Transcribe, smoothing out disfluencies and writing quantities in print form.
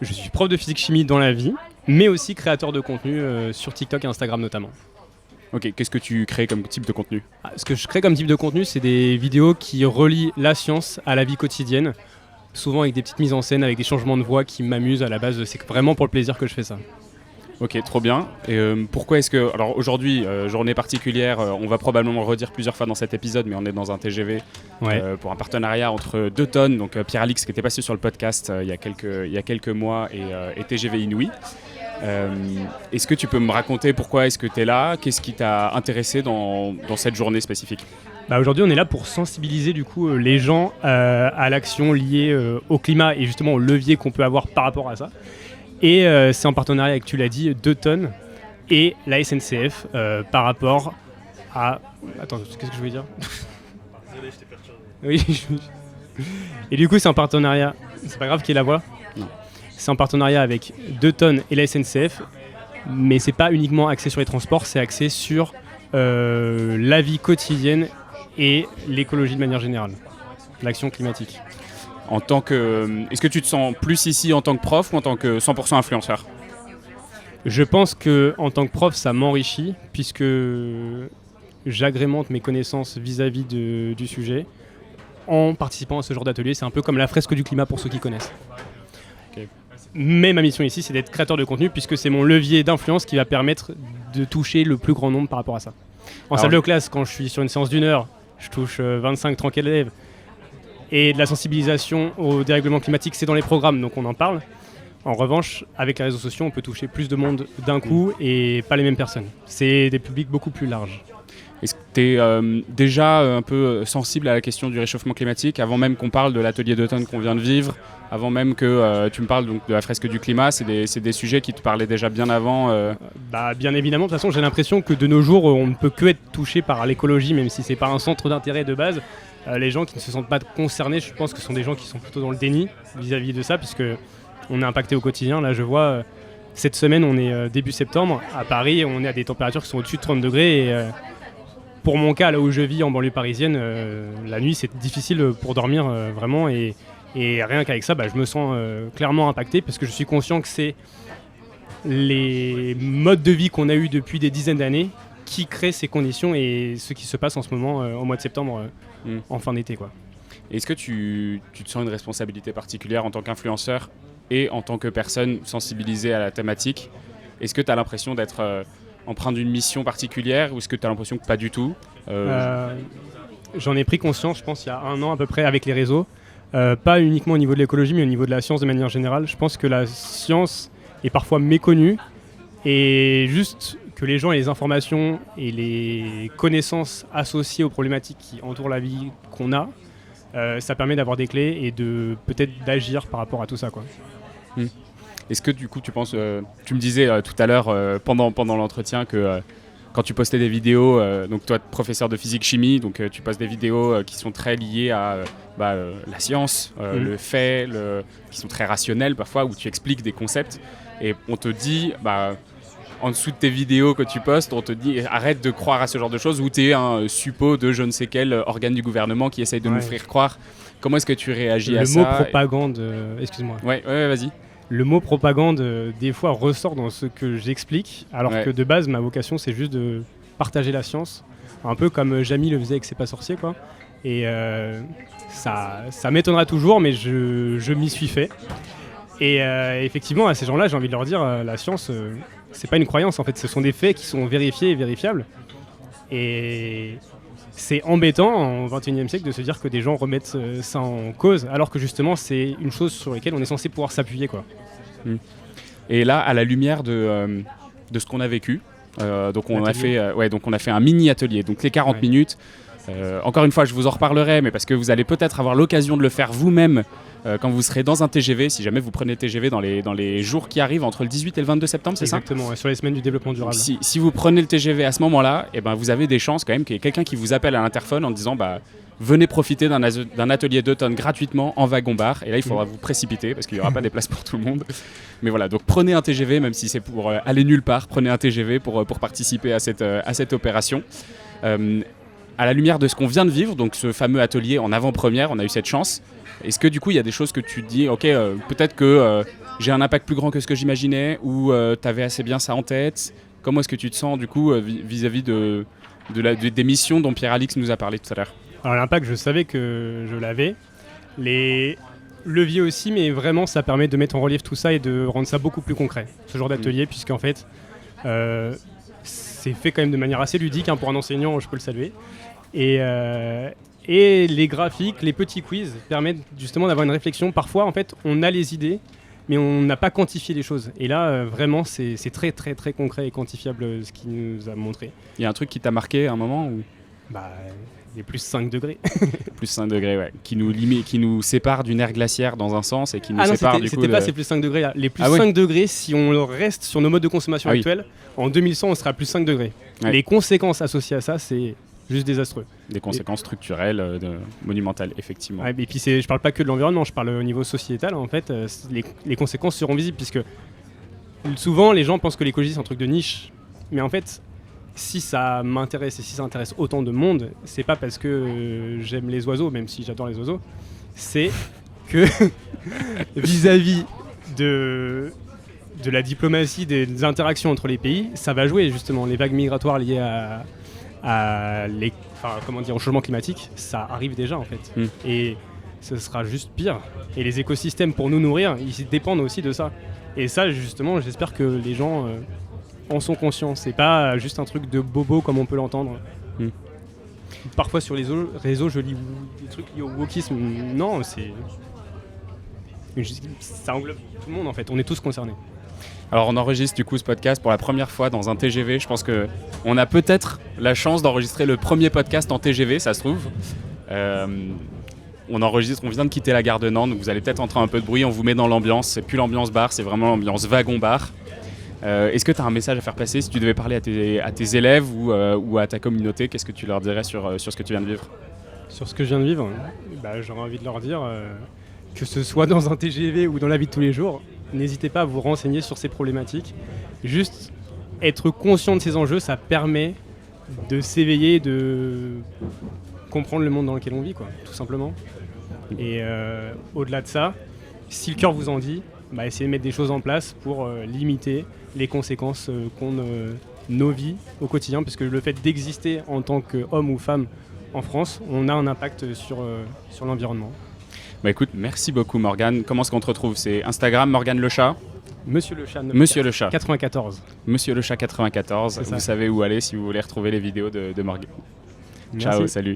Je suis prof de physique-chimie dans la vie, mais aussi créateur de contenu sur TikTok et Instagram notamment. Ok, qu'est-ce que tu crées comme type de contenu? Ce que je crée comme type de contenu, c'est des vidéos qui relient la science à la vie quotidienne, souvent avec des petites mises en scène, avec des changements de voix qui m'amusent à la base. C'est vraiment pour le plaisir que je fais ça. Ok, trop bien. Et pourquoi est-ce que... Alors aujourd'hui, journée particulière, on va probablement le redire plusieurs fois dans cet épisode, mais on est dans un TGV pour un partenariat entre 2 tonnes, donc Pierre-Alix qui était passé sur le podcast il y a quelques mois et TGV Inouï. Est-ce que tu peux me raconter pourquoi est-ce que tu es là? Qu'est-ce qui t'a intéressé dans cette journée spécifique? Aujourd'hui, on est là pour sensibiliser du coup les gens à l'action liée au climat et justement au levier qu'on peut avoir par rapport à ça. Et c'est en partenariat avec, tu l'as dit, 2 tonnes et la SNCF par rapport à... Attends, qu'est-ce que je voulais dire? Désolé, je t'ai perturbé. Oui, et du coup, c'est en partenariat... C'est pas grave qu'il y ait la voix? Non. C'est en partenariat avec 2 tonnes et la SNCF, mais c'est pas uniquement axé sur les transports, c'est axé sur la vie quotidienne et l'écologie de manière générale, l'action climatique. Est-ce que tu te sens plus ici en tant que prof ou en tant que 100% influenceur? Je pense qu'en tant que prof, ça m'enrichit puisque j'agrémente mes connaissances vis-à-vis du sujet en participant à ce genre d'atelier. C'est un peu comme la fresque du climat pour ceux qui connaissent. Okay. Mais ma mission ici, c'est d'être créateur de contenu puisque c'est mon levier d'influence qui va permettre de toucher le plus grand nombre par rapport à ça. En salle de classe, quand je suis sur une séance d'1 heure, je touche 25-30 élèves. Et de la sensibilisation au dérèglement climatique, c'est dans les programmes, donc on en parle. En revanche, avec les réseaux sociaux, on peut toucher plus de monde d'un coup et pas les mêmes personnes. C'est des publics beaucoup plus larges. Est-ce que tu es déjà un peu sensible à la question du réchauffement climatique, avant même qu'on parle de l'atelier d'automne qu'on vient de vivre, avant même que tu me parles donc, de la fresque du climat, c'est des sujets qui te parlaient déjà bien avant Bien évidemment, de toute façon, j'ai l'impression que de nos jours, on ne peut que être touché par l'écologie, même si c'est pas un centre d'intérêt de base. Les gens qui ne se sentent pas concernés, je pense que ce sont des gens qui sont plutôt dans le déni vis-à-vis de ça, puisque on est impacté au quotidien. Là, je vois, cette semaine, on est début septembre, à Paris, on est à des températures qui sont au-dessus de 30 degrés. Et, pour mon cas, là où je vis en banlieue parisienne, la nuit, c'est difficile pour dormir vraiment. Et rien qu'avec ça, je me sens clairement impacté, parce que je suis conscient que c'est les modes de vie qu'on a eus depuis des dizaines d'années qui créent ces conditions et ce qui se passe en ce moment au mois de septembre. En fin d'été, quoi. Est-ce que tu te sens une responsabilité particulière en tant qu'influenceur et en tant que personne sensibilisée à la thématique? Est-ce que tu as l'impression d'être empreint d'une mission particulière ou est-ce que tu as l'impression que pas du tout? J'en ai pris conscience, je pense, il y a 1 an à peu près avec les réseaux. Pas uniquement au niveau de l'écologie, mais au niveau de la science de manière générale. Je pense que la science est parfois méconnue et juste que les gens aient les informations et les connaissances associées aux problématiques qui entourent la vie qu'on a, ça permet d'avoir des clés et de peut-être d'agir par rapport à tout ça, quoi. Est-ce que du coup tu penses, tu me disais tout à l'heure pendant l'entretien que quand tu postais des vidéos, donc toi professeur de physique-chimie, donc tu postes des vidéos qui sont très liées à la science, le fait, qui sont très rationnelles parfois, où tu expliques des concepts et on te dit... en dessous de tes vidéos que tu postes, on te dit arrête de croire à ce genre de choses ou tu es un suppôt de je ne sais quel organe du gouvernement qui essaye de nous faire croire. Comment est-ce que tu réagis à ça? Le mot propagande, excuse-moi. Ouais, vas-y. Le mot propagande, des fois, ressort dans ce que j'explique, alors que de base, ma vocation, c'est juste de partager la science, un peu comme Jamy le faisait avec C'est pas sorcier, quoi. Et ça m'étonnera toujours, mais je m'y suis fait. Et effectivement, à ces gens-là, j'ai envie de leur dire, la science... c'est pas une croyance en fait, ce sont des faits qui sont vérifiés et vérifiables. Et c'est embêtant en 21e siècle de se dire que des gens remettent ça en cause, alors que justement c'est une chose sur laquelle on est censé pouvoir s'appuyer, quoi. Et là, à la lumière de ce qu'on a vécu, donc on a fait un mini atelier, donc les 40 minutes. Encore une fois, je vous en reparlerai, mais parce que vous allez peut-être avoir l'occasion de le faire vous-même quand vous serez dans un TGV, si jamais vous prenez le TGV dans les jours qui arrivent entre le 18 et le 22 septembre, c'est ça ? Exactement, sur les semaines du développement durable. Si vous prenez le TGV à ce moment-là, vous avez des chances quand même qu'il y ait quelqu'un qui vous appelle à l'interphone en disant venez profiter d'un atelier d'automne gratuitement en wagon-bar. Et là, il faudra vous précipiter parce qu'il n'y aura pas des places pour tout le monde. Mais voilà, donc prenez un TGV, même si c'est pour aller nulle part, prenez un TGV pour participer à cette opération. À la lumière de ce qu'on vient de vivre, donc ce fameux atelier en avant-première, on a eu cette chance. Est-ce que du coup, il y a des choses que tu te dis, ok, peut-être que j'ai un impact plus grand que ce que j'imaginais, ou tu avais assez bien ça en tête? Comment est-ce que tu te sens du coup vis-à-vis des missions dont Pierre-Alix nous a parlé tout à l'heure? Alors l'impact, je savais que je l'avais. Les leviers aussi, mais vraiment ça permet de mettre en relief tout ça et de rendre ça beaucoup plus concret, ce genre d'atelier, puisqu'en fait c'est fait quand même de manière assez ludique, hein, pour un enseignant, je peux le saluer. Et les graphiques, les petits quiz permettent justement d'avoir une réflexion. Parfois en fait on a les idées, mais on n'a pas quantifié les choses. Et là, vraiment, c'est très, très, très concret et quantifiable ce qu'il nous a montré. Il y a un truc qui t'a marqué à un moment ou... Bah, les plus 5 degrés. Plus 5 degrés, ouais. Qui nous sépare d'une ère glaciaire dans un sens et qui nous non, sépare du coup... c'était pas ces plus 5 degrés là. Les plus Ah 5 oui. degrés, si on reste sur nos modes de consommation actuels, en 2100, on sera à plus 5 degrés. Ouais. Les conséquences associées à ça, c'est juste désastreux. Des conséquences structurelles, monumentales, effectivement. Ouais, et puis je parle pas que de l'environnement, je parle au niveau sociétal. En fait, les conséquences seront visibles, puisque souvent les gens pensent que l'écologie c'est un truc de niche, mais en fait, si ça m'intéresse et si ça intéresse autant de monde, c'est pas parce que j'aime les oiseaux, même si j'adore les oiseaux, c'est que vis-à-vis de la diplomatie, des interactions entre les pays, ça va jouer justement. Les vagues migratoires liées au changement climatique, ça arrive déjà en fait. Et ce sera juste pire. Et les écosystèmes pour nous nourrir, ils dépendent aussi de ça. Et ça, justement, j'espère que les gens en sont conscients. C'est pas juste un truc de bobo comme on peut l'entendre. Parfois sur les réseaux, je lis des trucs liés au wokisme. Non, ça englobe tout le monde en fait. On est tous concernés. Alors on enregistre du coup ce podcast pour la première fois dans un TGV. Je pense qu'on a peut-être la chance d'enregistrer le premier podcast en TGV, ça se trouve. On vient de quitter la gare de Nantes, donc vous allez peut-être entendre un peu de bruit, on vous met dans l'ambiance. C'est plus l'ambiance bar, c'est vraiment l'ambiance wagon-bar. Est-ce que tu as un message à faire passer si tu devais parler à tes élèves ou à ta communauté? Qu'est-ce que tu leur dirais sur ce que tu viens de vivre? Sur ce que je viens de vivre, j'aurais envie de leur dire que ce soit dans un TGV ou dans la vie de tous les jours, n'hésitez pas à vous renseigner sur ces problématiques. Juste être conscient de ces enjeux, ça permet de s'éveiller, de comprendre le monde dans lequel on vit, quoi, tout simplement. Et au-delà de ça, si le cœur vous en dit, essayez de mettre des choses en place pour limiter les conséquences qu'ont nos vies au quotidien, parce que le fait d'exister en tant qu'homme ou femme en France, on a un impact sur l'environnement. Écoute, merci beaucoup Morgane. Comment est-ce qu'on te retrouve? C'est Instagram, Morgane Le Chat? Monsieur Le Chat. Monsieur Le Chat. 94. Monsieur Le Chat 94. Vous savez où aller si vous voulez retrouver les vidéos de Morgane. Ciao, salut.